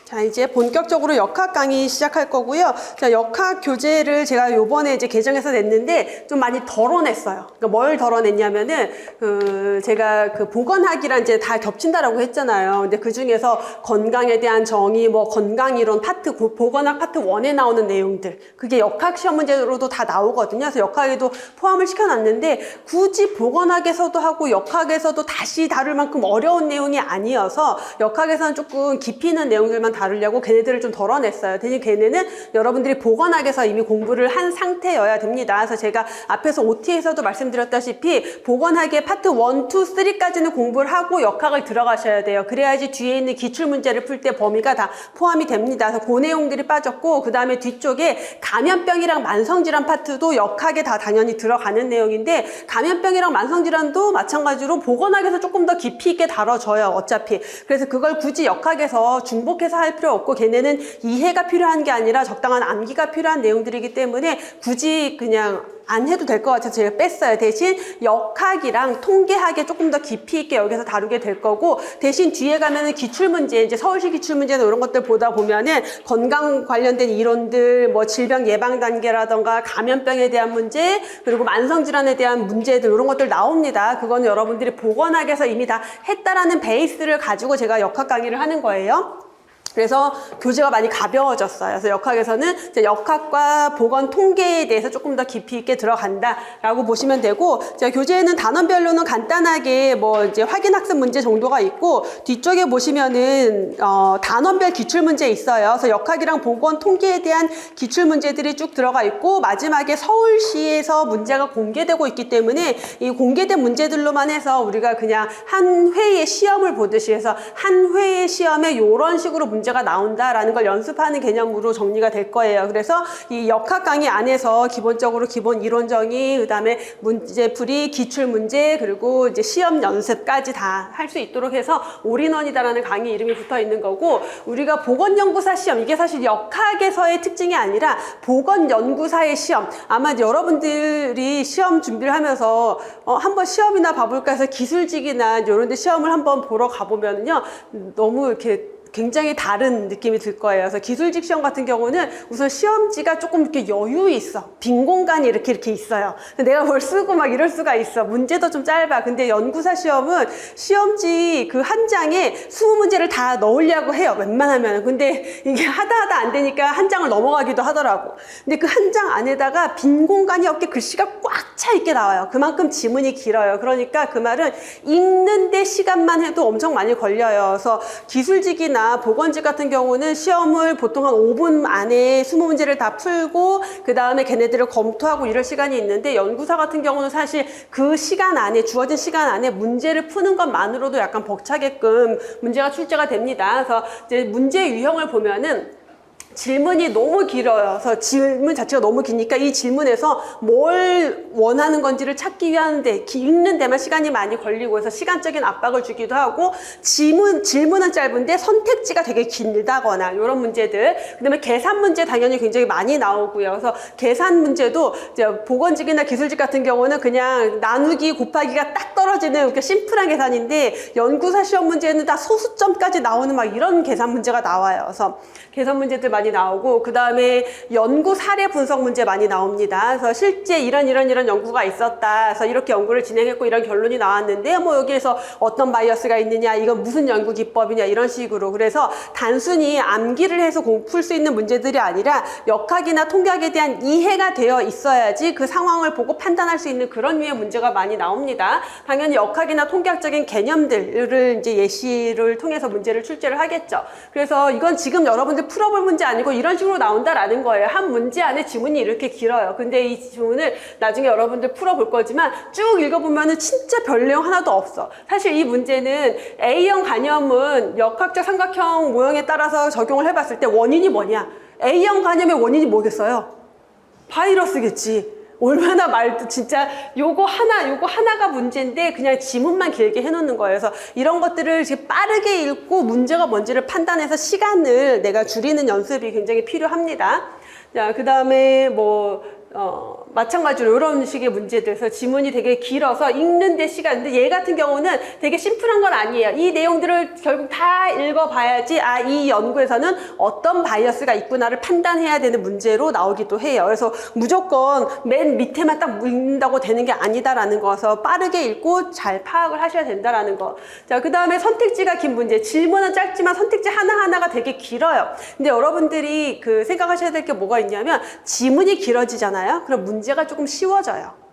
자, 이제 본격적으로 역학 강의 시작할 거고요. 자, 역학 교재를 제가 요번에 이제 개정해서 냈는데 좀 많이 덜어냈어요. 그러니까 뭘 덜어냈냐면은, 제가 보건학이랑 이제 다 겹친다라고 했잖아요. 근데 그 중에서 건강에 대한 정의, 뭐 건강이론 파트, 보건학 파트 1에 나오는 내용들. 그게 역학 시험 문제로도 다 나오거든요. 그래서 역학에도 포함을 시켜놨는데 굳이 보건학에서도 하고 역학에서도 다시 다룰 만큼 어려운 내용이 아니어서 역학에서는 조금 깊이 있는 내용들만 다루려고 걔네들을 좀 덜어냈어요. 대신 걔네는 여러분들이 보건학에서 이미 공부를 한 상태여야 됩니다. 그래서 제가 앞에서 OT에서도 말씀드렸다시피 보건학의 파트 1, 2, 3까지는 공부를 하고 역학을 들어가셔야 돼요. 그래야지 뒤에 있는 기출문제를 풀 때 범위가 다 포함이 됩니다. 그래서 그 내용들이 빠졌고 그 다음에 뒤쪽에 감염병이랑 만성질환 파트도 역학에 다 당연히 들어가는 내용인데 감염병이랑 만성질환도 마찬가지로 보건학에서 조금 더 깊이 있게 다뤄져요. 어차피. 그래서 그걸 굳이 역학에서 중복해서 할 필요 없고 걔네는 이해가 필요한 게 아니라 적당한 암기가 필요한 내용들이기 때문에 굳이 그냥 안 해도 될 것 같아서 제가 뺐어요. 대신 역학이랑 통계학에 조금 더 깊이 있게 여기서 다루게 될 거고 대신 뒤에 가면은 기출문제, 이제 서울시 기출문제나 이런 것들 보다 보면은 건강 관련된 이론들, 뭐 질병 예방 단계라던가 감염병에 대한 문제, 그리고 만성질환에 대한 문제들 이런 것들 나옵니다. 그거는 여러분들이 보건학에서 이미 다 했다라는 베이스를 가지고 제가 역학 강의를 하는 거예요. 그래서 교재가 많이 가벼워졌어요. 그래서 역학에서는 이제 역학과 보건 통계에 대해서 조금 더 깊이 있게 들어간다라고 보시면 되고, 제가 교재에는 단원별로는 간단하게 뭐 이제 확인학습 문제 정도가 있고, 뒤쪽에 보시면은 단원별 기출 문제 있어요. 그래서 역학이랑 보건 통계에 대한 기출 문제들이 쭉 들어가 있고, 마지막에 서울시에서 문제가 공개되고 있기 때문에 이 공개된 문제들로만 해서 우리가 그냥 한 회의 시험을 보듯이 해서 한 회의 시험에 이런 식으로 문제가 나온다라는 걸 연습하는 개념으로 정리가 될 거예요. 그래서 이 역학 강의 안에서 기본적으로 기본 이론 정의, 그다음에 문제풀이, 기출 문제, 그리고 이제 시험 연습까지 다 할 수 있도록 해서 올인원이다라는 강의 이름이 붙어 있는 거고, 우리가 보건연구사 시험, 이게 사실 역학에서의 특징이 아니라 보건연구사의 시험, 아마 여러분들이 시험 준비를 하면서 한번 시험이나 봐볼까 해서 기술직이나 이런 데 시험을 한번 보러 가보면요 너무 이렇게 굉장히 다른 느낌이 들 거예요. 그래서 기술직 시험 같은 경우는 우선 시험지가 조금 이렇게 여유 있어. 빈 공간이 이렇게 있어요. 내가 뭘 쓰고 막 이럴 수가 있어. 문제도 좀 짧아. 근데 연구사 시험은 시험지 그 한 장에 20문제를 다 넣으려고 해요. 웬만하면. 근데 이게 하다 안 되니까 한 장을 넘어가기도 하더라고. 근데 그 한 장 안에다가 빈 공간이 없게 글씨가 꽉 차 있게 나와요. 그만큼 지문이 길어요. 그러니까 그 말은 읽는데 시간만 해도 엄청 많이 걸려요. 그래서 기술직이나 보건직 같은 경우는 시험을 보통 한 5분 안에 20문제를 다 풀고 그 다음에 걔네들을 검토하고 이럴 시간이 있는데, 연구사 같은 경우는 사실 그 시간 안에, 주어진 시간 안에 문제를 푸는 것만으로도 약간 벅차게끔 문제가 출제가 됩니다. 그래서 이제 문제 유형을 보면은 질문이 너무 길어요. 그래서 질문 자체가 너무 기니까 이 질문에서 뭘 원하는 건지를 찾기 위한데 읽는 데만 시간이 많이 걸리고 해서 시간적인 압박을 주기도 하고, 질문은 짧은데 선택지가 되게 길다거나 이런 문제들, 그 다음에 계산 문제 당연히 굉장히 많이 나오고요. 그래서 계산 문제도 이제 보건직이나 기술직 같은 경우는 그냥 나누기 곱하기가 딱 떨어지는 이렇게 심플한 계산인데, 연구사 시험 문제는 다 소수점까지 나오는 막 이런 계산 문제가 나와요. 그래서 계산 문제들 많이 나오고, 그 다음에 연구 사례 분석 문제 많이 나옵니다. 그래서 실제 이런 연구가 있었다. 그래서 이렇게 연구를 진행했고 이런 결론이 나왔는데 뭐 여기에서 어떤 바이어스가 있느냐, 이건 무슨 연구 기법이냐, 이런 식으로. 그래서 단순히 암기를 해서 풀 수 있는 문제들이 아니라 역학이나 통계학에 대한 이해가 되어 있어야지 그 상황을 보고 판단할 수 있는 그런 류의 문제가 많이 나옵니다. 당연히 역학이나 통계학적인 개념들을 이제 예시를 통해서 문제를 출제를 하겠죠. 그래서 이건 지금 여러분들 풀어볼 문제 아니고 이런 식으로 나온다라는 거예요. 한 문제 안에 지문이 이렇게 길어요. 근데 이 지문을 나중에 여러분들 풀어볼 거지만 쭉 읽어보면은 진짜 별 내용 하나도 없어. 사실 이 문제는 A형 간염은 역학적 삼각형 모형에 따라서 적용을 해봤을 때 원인이 뭐냐? A형 간염의 원인이 뭐겠어요? 바이러스겠지. 얼마나 말도 진짜 요거 하나가 문제인데 그냥 지문만 길게 해놓는 거예요. 그래서 이런 것들을 빠르게 읽고 문제가 뭔지를 판단해서 시간을 내가 줄이는 연습이 굉장히 필요합니다. 자, 그 다음에 마찬가지로 이런 식의 문제들에서 지문이 되게 길어서 읽는데 시간인데 얘 같은 경우는 되게 심플한 건 아니에요. 이 내용들을 결국 다 읽어봐야지 이 연구에서는 어떤 바이어스가 있구나를 판단해야 되는 문제로 나오기도 해요. 그래서 무조건 맨 밑에만 딱 읽는다고 되는 게 아니다라는 거서 빠르게 읽고 잘 파악을 하셔야 된다라는 거. 자, 그 다음에 선택지가 긴 문제. 질문은 짧지만 선택지 하나하나가 되게 길어요. 근데 여러분들이 생각하셔야 될 게 뭐가 있냐면 지문이 길어지잖아요. 그럼 문제가 조금 쉬워져요.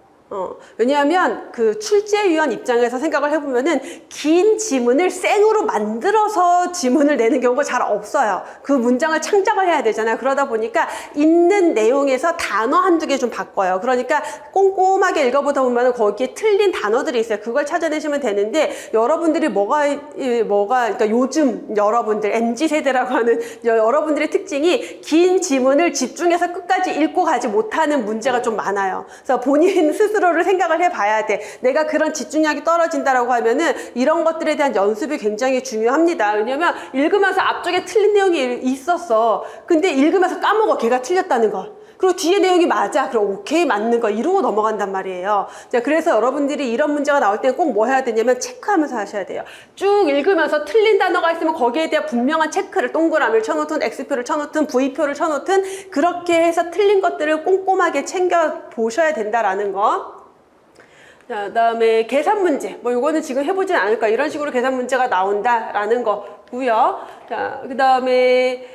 왜냐하면 출제위원 입장에서 생각을 해보면은 긴 지문을 생으로 만들어서 지문을 내는 경우가 잘 없어요. 그 문장을 창작을 해야 되잖아요. 그러다 보니까 있는 내용에서 단어 한두 개 좀 바꿔요. 그러니까 꼼꼼하게 읽어보다 보면 거기에 틀린 단어들이 있어요. 그걸 찾아내시면 되는데 여러분들이 그러니까 요즘 여러분들 MZ세대라고 하는 여러분들의 특징이 긴 지문을 집중해서 끝까지 읽고 가지 못하는 문제가 좀 많아요. 그래서 본인 스스로 를 생각을 해봐야 돼. 내가 그런 집중력이 떨어진다라고 하면은 이런 것들에 대한 연습이 굉장히 중요합니다. 왜냐면 읽으면서 앞쪽에 틀린 내용이 있었어. 근데 읽으면서 까먹어. 걔가 틀렸다는 거. 그리고 뒤에 내용이 맞아. 그럼 오케이 맞는 거 이러고 넘어간단 말이에요. 자, 그래서 여러분들이 이런 문제가 나올 때는 꼭 뭐 해야 되냐면 체크하면서 하셔야 돼요. 쭉 읽으면서 틀린 단어가 있으면 거기에 대한 분명한 체크를 동그라미를 쳐놓든 X표를 쳐놓든 V표를 쳐놓든 그렇게 해서 틀린 것들을 꼼꼼하게 챙겨 보셔야 된다라는 거. 자, 그다음에 계산 문제. 이거는 지금 해보진 않을 거야. 이런 식으로 계산 문제가 나온다라는 거고요. 자, 그다음에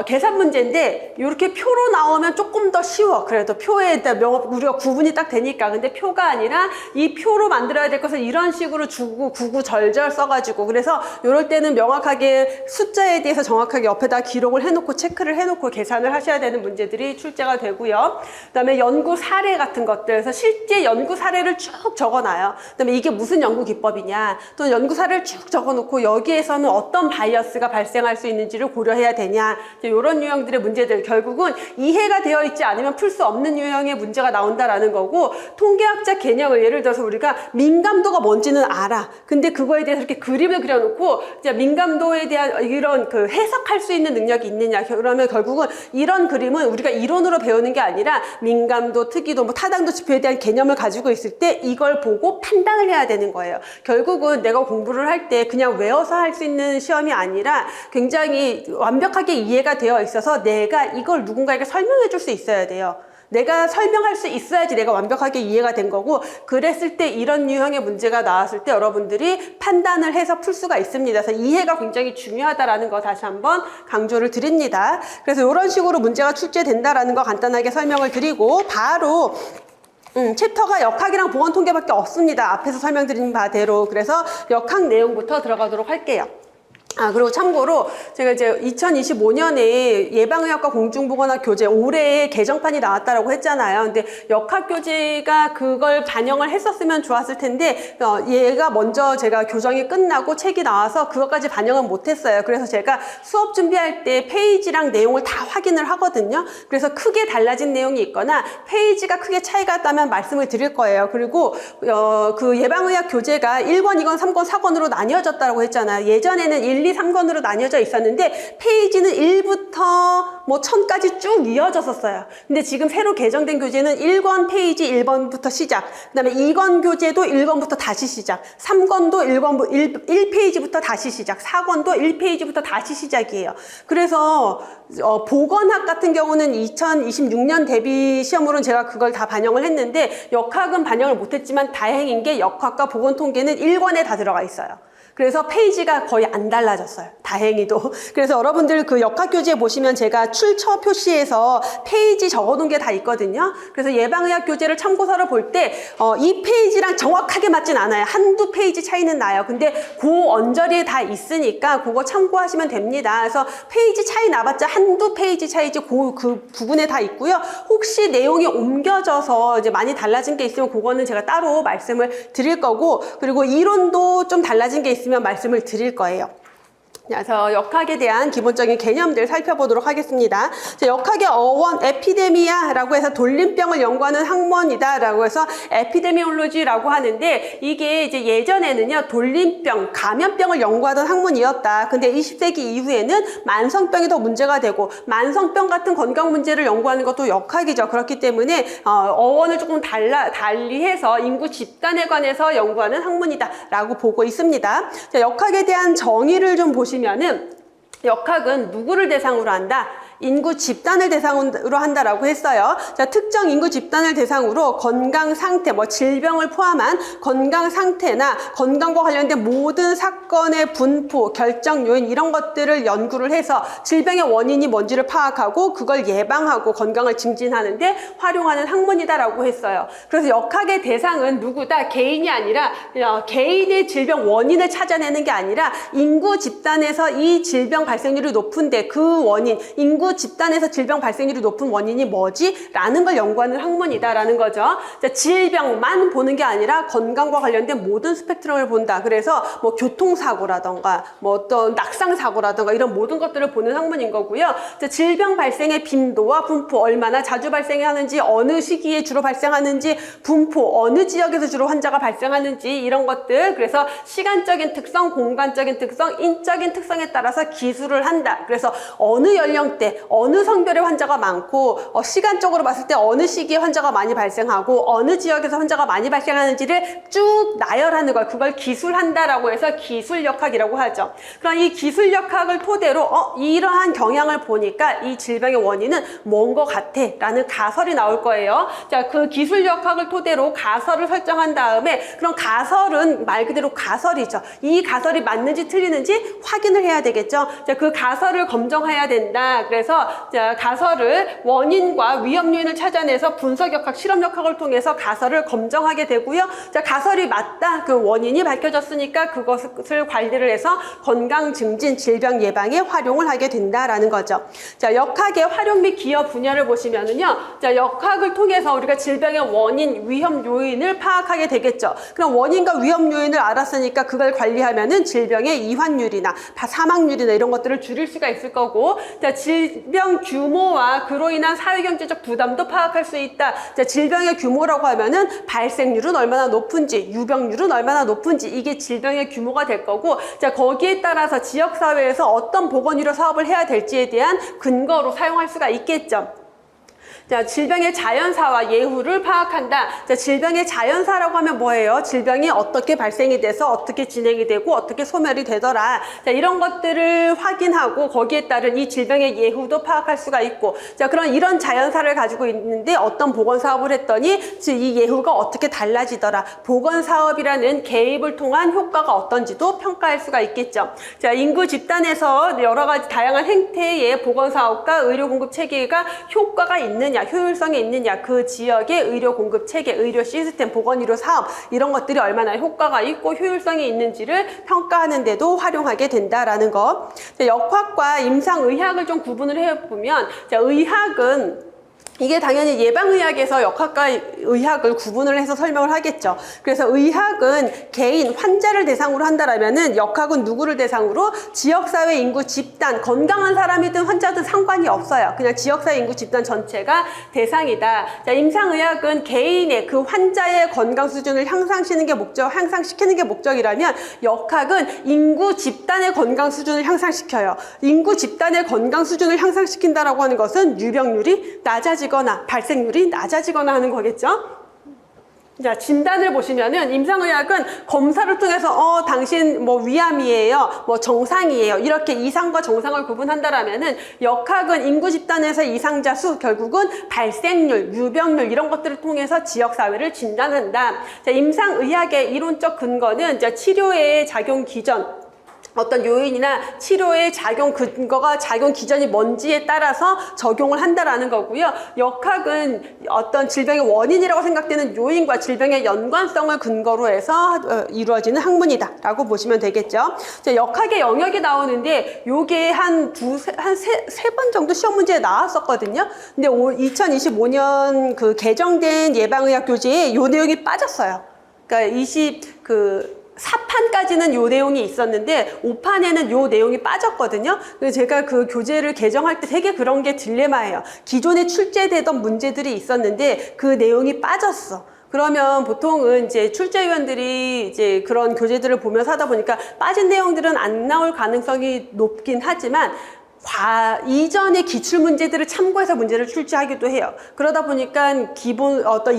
계산 문제인데 이렇게 표로 나오면 조금 더 쉬워. 그래도 표에 우리가 구분이 딱 되니까. 근데 표가 아니라 이 표로 만들어야 될 것을 이런 식으로 구구절절 써가지고 그래서 이럴 때는 명확하게 숫자에 대해서 정확하게 옆에다 기록을 해놓고 체크를 해놓고 계산을 하셔야 되는 문제들이 출제가 되고요. 그다음에 연구 사례 같은 것들. 그래서 실제 연구 사례를 쭉 적어놔요. 그다음에 이게 무슨 연구 기법이냐 또는 연구 사례를 쭉 적어놓고 여기에서는 어떤 바이어스가 발생할 수 있는지를 고려해야 되냐 이런 유형들의 문제들 결국은 이해가 되어 있지 않으면 풀 수 없는 유형의 문제가 나온다라는 거고 통계학적 개념을 예를 들어서 우리가 민감도가 뭔지는 알아. 근데 그거에 대해서 이렇게 그림을 그려놓고 이제 민감도에 대한 이런 해석할 수 있는 능력이 있느냐 그러면 결국은 이런 그림은 우리가 이론으로 배우는 게 아니라 민감도, 특이도, 타당도 지표에 대한 개념을 가지고 있을 때 이걸 보고 판단을 해야 되는 거예요. 결국은 내가 공부를 할 때 그냥 외워서 할 수 있는 시험이 아니라 굉장히 완벽하게 이해가 되어 있어서 내가 이걸 누군가에게 설명해 줄 수 있어야 돼요. 내가 설명할 수 있어야지 내가 완벽하게 이해가 된 거고 그랬을 때 이런 유형의 문제가 나왔을 때 여러분들이 판단을 해서 풀 수가 있습니다. 그래서 이해가 굉장히 중요하다라는 거 다시 한번 강조를 드립니다. 그래서 이런 식으로 문제가 출제된다라는 거 간단하게 설명을 드리고 바로 챕터가 역학이랑 보건통계밖에 없습니다. 앞에서 설명드린 바대로. 그래서 역학 내용부터 들어가도록 할게요. 그리고 참고로 제가 이제 2025년에 예방의학과 공중보건학 교재 올해에 개정판이 나왔다라고 했잖아요. 근데 역학교재가 그걸 반영을 했었으면 좋았을 텐데 얘가 먼저 제가 교정이 끝나고 책이 나와서 그것까지 반영은 못했어요. 그래서 제가 수업 준비할 때 페이지랑 내용을 다 확인을 하거든요. 그래서 크게 달라진 내용이 있거나 페이지가 크게 차이가 있다면 말씀을 드릴 거예요. 그리고 그 예방의학 교재가 1권, 2권, 3권, 4권으로 나뉘어졌다고 했잖아요. 예전에는 1, 2, 3권으로 나뉘어져 있었는데 페이지는 1부터 1000까지 쭉 이어졌었어요. 근데 지금 새로 개정된 교재는 1권 페이지 1번부터 시작, 그 다음에 2권 교재도 1권부터 다시 시작, 3권도 1페이지부터 다시 시작, 4권도 1페이지부터 다시 시작이에요. 그래서 보건학 같은 경우는 2026년 대비 시험으로는 제가 그걸 다 반영을 했는데 역학은 반영을 못했지만 다행인 게 역학과 보건통계는 1권에 다 들어가 있어요. 그래서 페이지가 거의 안 달라졌어요. 다행히도. 그래서 여러분들 그 역학교재 보시면 제가 출처 표시에서 페이지 적어놓은 게 다 있거든요. 그래서 예방의학 교재를 참고서를 볼 때 이 페이지랑 정확하게 맞진 않아요. 한두 페이지 차이는 나요. 근데 그 언저리에 다 있으니까 그거 참고하시면 됩니다. 그래서 페이지 차이 나봤자 한두 페이지 차이지 그 부분에 다 있고요. 혹시 내용이 옮겨져서 이제 많이 달라진 게 있으면 그거는 제가 따로 말씀을 드릴 거고, 그리고 이론도 좀 달라진 게 있으면 말씀을 드릴 거예요. 그래서 역학에 대한 기본적인 개념들 살펴보도록 하겠습니다. 역학의 어원 에피데미아라고 해서 돌림병을 연구하는 학문이다라고 해서 에피데미올로지라고 하는데, 이게 이제 예전에는요 돌림병, 감염병을 연구하던 학문이었다. 근데 20세기 이후에는 만성병이 더 문제가 되고, 만성병 같은 건강 문제를 연구하는 것도 역학이죠. 그렇기 때문에 어원을 조금 달리해서 인구 집단에 관해서 연구하는 학문이다라고 보고 있습니다. 자, 역학에 대한 정의를 좀 보시면은, 역학은 누구를 대상으로 한다? 인구 집단을 대상으로 한다라고 했어요. 자, 특정 인구 집단을 대상으로 건강 상태, 질병을 포함한 건강 상태나 건강과 관련된 모든 사건의 분포, 결정 요인 이런 것들을 연구를 해서 질병의 원인이 뭔지를 파악하고 그걸 예방하고 건강을 증진하는데 활용하는 학문이다라고 했어요. 그래서 역학의 대상은 누구다? 개인이 아니라 개인의 질병 원인을 찾아내는 게 아니라 인구 집단에서 이 질병 발생률이 높은데 그 원인, 인구 집단에서 질병 발생률이 높은 원인이 뭐지? 라는 걸 연구하는 학문이다라는 거죠. 자, 질병만 보는 게 아니라 건강과 관련된 모든 스펙트럼을 본다. 그래서 교통사고라던가 어떤 낙상사고라던가 이런 모든 것들을 보는 학문인 거고요. 자, 질병 발생의 빈도와 분포, 얼마나 자주 발생하는지, 어느 시기에 주로 발생하는지, 분포, 어느 지역에서 주로 환자가 발생하는지 이런 것들, 그래서 시간적인 특성, 공간적인 특성, 인적인 특성에 따라서 기술을 한다. 그래서 어느 연령대, 어느 성별의 환자가 많고 시간적으로 봤을 때 어느 시기에 환자가 많이 발생하고 어느 지역에서 환자가 많이 발생하는지를 쭉 나열하는 걸, 그걸 기술한다라고 해서 기술역학이라고 하죠. 그럼 이 기술역학을 토대로 이러한 경향을 보니까 이 질병의 원인은 뭔 것 같아 라는 가설이 나올 거예요. 자, 그 기술역학을 토대로 가설을 설정한 다음에, 그럼 가설은 말 그대로 가설이죠. 이 가설이 맞는지 틀리는지 확인을 해야 되겠죠. 자, 그 가설을 검증해야 된다. 그래서 자, 가설을 원인과 위험 요인을 찾아내서 분석역학, 실험역학을 통해서 가설을 검증하게 되고요. 자, 가설이 맞다. 그 원인이 밝혀졌으니까 그것을 관리를 해서 건강 증진, 질병 예방에 활용을 하게 된다라는 거죠. 자, 역학의 활용 및 기여 분야를 보시면은요. 자, 역학을 통해서 우리가 질병의 원인, 위험 요인을 파악하게 되겠죠. 그럼 원인과 위험 요인을 알았으니까 그걸 관리하면은 질병의 이환율이나 사망률이나 이런 것들을 줄일 수가 있을 거고, 자, 질병 규모와 그로 인한 사회경제적 부담도 파악할 수 있다. 자, 질병의 규모라고 하면은 발생률은 얼마나 높은지, 유병률은 얼마나 높은지, 이게 질병의 규모가 될 거고, 자, 거기에 따라서 지역사회에서 어떤 보건의료 사업을 해야 될지에 대한 근거로 사용할 수가 있겠죠. 자, 질병의 자연사와 예후를 파악한다. 자, 질병의 자연사라고 하면 뭐예요? 질병이 어떻게 발생이 돼서 어떻게 진행이 되고 어떻게 소멸이 되더라. 자, 이런 것들을 확인하고 거기에 따른 이 질병의 예후도 파악할 수가 있고, 자, 그런 이런 자연사를 가지고 있는데 어떤 보건사업을 했더니 이 예후가 어떻게 달라지더라. 보건사업이라는 개입을 통한 효과가 어떤지도 평가할 수가 있겠죠. 자, 인구 집단에서 여러 가지 다양한 행태의 보건사업과 의료 공급 체계가 효과가 있느냐, 효율성이 있느냐, 그 지역의 의료 공급 체계, 의료 시스템, 보건의료 사업 이런 것들이 얼마나 효과가 있고 효율성이 있는지를 평가하는 데도 활용하게 된다라는 거. 자, 역학과 임상의학을 좀 구분을 해보면, 자, 의학은 이게 당연히 예방의학에서 역학과 의학을 구분을 해서 설명을 하겠죠. 그래서 의학은 개인, 환자를 대상으로 한다라면은 역학은 누구를 대상으로? 지역사회 인구 집단, 건강한 사람이든 환자든 상관이 없어요. 그냥 지역사회 인구 집단 전체가 대상이다. 자, 임상의학은 개인의 그 환자의 건강 수준을 향상시키는 게 목적이라면, 역학은 인구 집단의 건강 수준을 향상시켜요. 인구 집단의 건강 수준을 향상시킨다라고 하는 것은 유병률이 낮아지거나 발생률이 낮아지거나 하는 거겠죠. 자, 진단을 보시면은 임상의학은 검사를 통해서 당신 위암이에요, 정상이에요, 이렇게 이상과 정상을 구분한다라면은, 역학은 인구 집단에서 이상자 수, 결국은 발생률, 유병률 이런 것들을 통해서 지역 사회를 진단한다. 자, 임상의학의 이론적 근거는 이제 치료의 작용 기전, 어떤 요인이나 치료의 작용 근거가 작용 기전이 뭔지에 따라서 적용을 한다라는 거고요. 역학은 어떤 질병의 원인이라고 생각되는 요인과 질병의 연관성을 근거로 해서 이루어지는 학문이다라고 보시면 되겠죠. 자, 역학의 영역이 나오는데 요게 세 번 정도 시험 문제에 나왔었거든요. 근데 2025년 그 개정된 예방의학 교재에 요 내용이 빠졌어요. 그러니까 4판까지는 요 내용이 있었는데 5판에는 요 내용이 빠졌거든요. 그래서 제가 그 교재를 개정할 때 되게 그런 게 딜레마예요. 기존에 출제되던 문제들이 있었는데 그 내용이 빠졌어. 그러면 보통은 이제 출제위원들이 이제 그런 교재들을 보면서 하다 보니까 빠진 내용들은 안 나올 가능성이 높긴 하지만 이전의 기출 문제들을 참고해서 문제를 출제하기도 해요. 그러다 보니까 기본 어떤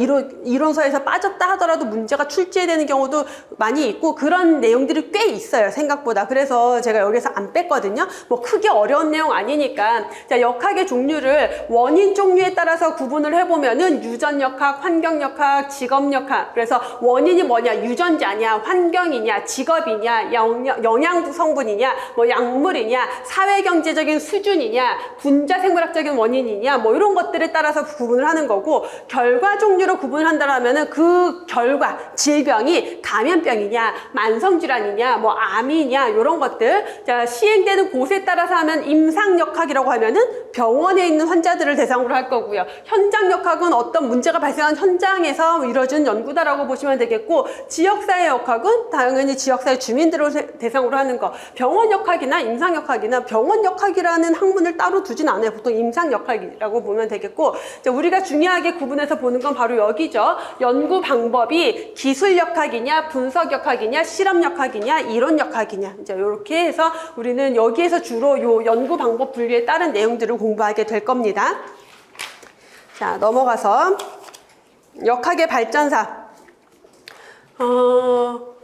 이론서에서 빠졌다 하더라도 문제가 출제되는 경우도 많이 있고 그런 내용들이 꽤 있어요, 생각보다. 그래서 제가 여기서 안 뺐거든요. 뭐 크게 어려운 내용 아니니까. 자, 역학의 종류를 원인 종류에 따라서 구분을 해보면은 유전역학, 환경역학, 직업역학. 그래서 원인이 뭐냐, 유전자냐, 환경이냐, 직업이냐, 영양 성분이냐, 뭐 약물이냐, 사회경제적인 수준이냐, 분자생물학적인 원인이냐, 뭐 이런 것들에 따라서 구분을 하는 거고, 결과 종류로 구분을 한다면은 그 결과, 질병이 감염병이냐, 만성질환이냐, 뭐 암이냐, 이런 것들. 자, 시행되는 곳에 따라서 하면 임상역학이라고 하면은 병원에 있는 환자들을 대상으로 할 거고요. 현장역학은 어떤 문제가 발생한 현장에서 이루어진 연구다라고 보시면 되겠고, 지역사회역학은 당연히 지역사회 주민들을 대상으로 하는 거. 병원역학이나 임상역학이나 병원역학이라는 학문을 따로 두진 않아요. 보통 임상역학이라고 보면 되겠고, 자, 우리가 중요하게 구분해서 보는 건 바로 여기죠. 연구 방법이 기술역학이냐, 분석역학이냐, 실험역학이냐, 이론역학이냐. 이제 이렇게 해서 우리는 여기에서 주로 요 연구 방법 분류에 따른 내용들을 공부하게 될 겁니다. 자, 넘어가서 역학의 발전사.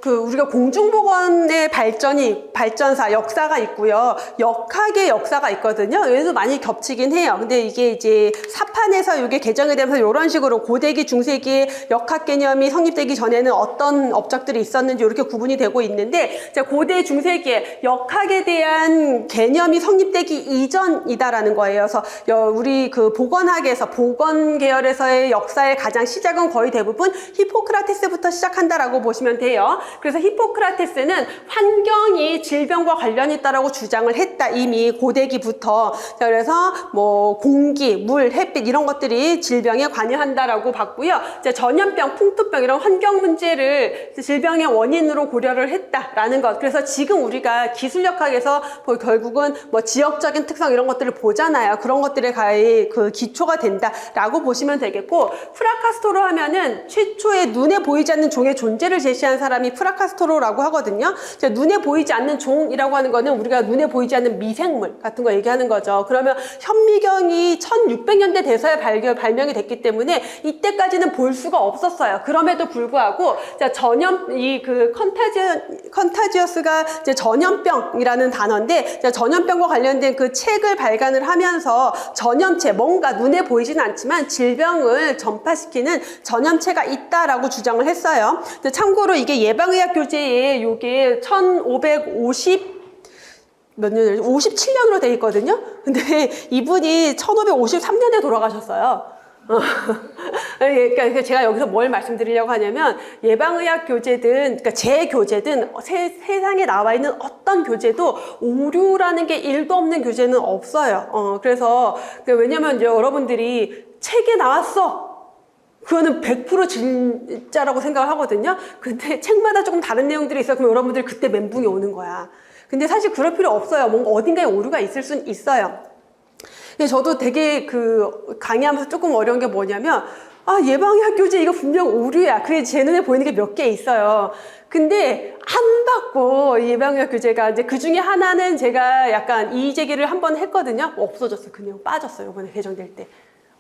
우리가 공중보건의 발전사, 역사가 있고요. 역학의 역사가 있거든요. 여기서 많이 겹치긴 해요. 근데 이게 이제 사판에서 이게 개정이 되면서 이런 식으로 고대기, 중세기에 역학 개념이 성립되기 전에는 어떤 업적들이 있었는지 이렇게 구분이 되고 있는데, 자, 고대, 중세기에 역학에 대한 개념이 성립되기 이전이다라는 거예요. 그래서 우리 그 보건학에서, 보건 계열에서의 역사의 가장 시작은 거의 대부분 히포크라테스부터 시작한다라고 보시면 돼요. 그래서 히포크라테스는 환경이 질병과 관련이 있다라고 주장을 했다, 이미 고대기부터. 자, 그래서 뭐 공기, 물, 햇빛 이런 것들이 질병에 관여한다라고 봤고요. 자, 전염병, 풍토병 이런 환경 문제를 질병의 원인으로 고려를 했다라는 것. 그래서 지금 우리가 기술역학에서 결국은 뭐 지역적인 특성 이런 것들을 보잖아요. 그런 것들에 가히 그 기초가 된다라고 보시면 되겠고, 프라카스토로 하면은 최초의 눈에 보이지 않는 종의 존재를 제시한 사람이 프라카스토로라고 하거든요. 눈에 보이지 않는 종이라고 하는 거는 우리가 눈에 보이지 않는 미생물 같은 거 얘기하는 거죠. 그러면 현미경이 1600년대 돼서야 발명이 됐기 때문에 이때까지는 볼 수가 없었어요. 그럼에도 불구하고, 자, 컨타지어스가 이제 전염병이라는 단어인데, 자, 전염병과 관련된 그 책을 발간을 하면서 전염체, 뭔가 눈에 보이지는 않지만 질병을 전파시키는 전염체가 있다라고 주장을 했어요. 참고로 이게 예방의학 교재에 요게 57년으로 돼 있거든요. 근데 이분이 1553년에 돌아가셨어요. 그러니까 제가 여기서 뭘 말씀드리려고 하냐면, 예방의학 교재든, 그러니까 제 교재든, 세상에 나와 있는 어떤 교재도 오류라는 게 1도 없는 교재는 없어요. 그래서, 왜냐면 여러분들이 책에 나왔어. 그거는 100% 진짜라고 생각을 하거든요. 근데 책마다 조금 다른 내용들이 있어요. 그럼 여러분들이 그때 멘붕이 오는 거야. 근데 사실 그럴 필요 없어요. 뭔가 어딘가에 오류가 있을 수는 있어요. 근데 저도 되게 강의하면서 조금 어려운 게 뭐냐면, 예방의학 교재 이거 분명 오류야. 그게 제 눈에 보이는 게 몇 개 있어요. 근데 안 받고, 예방의학 교재가 이제 그 중에 하나는 제가 약간 이의제기를 한번 했거든요. 없어졌어요. 그 내용 빠졌어요. 이번에 개정될 때.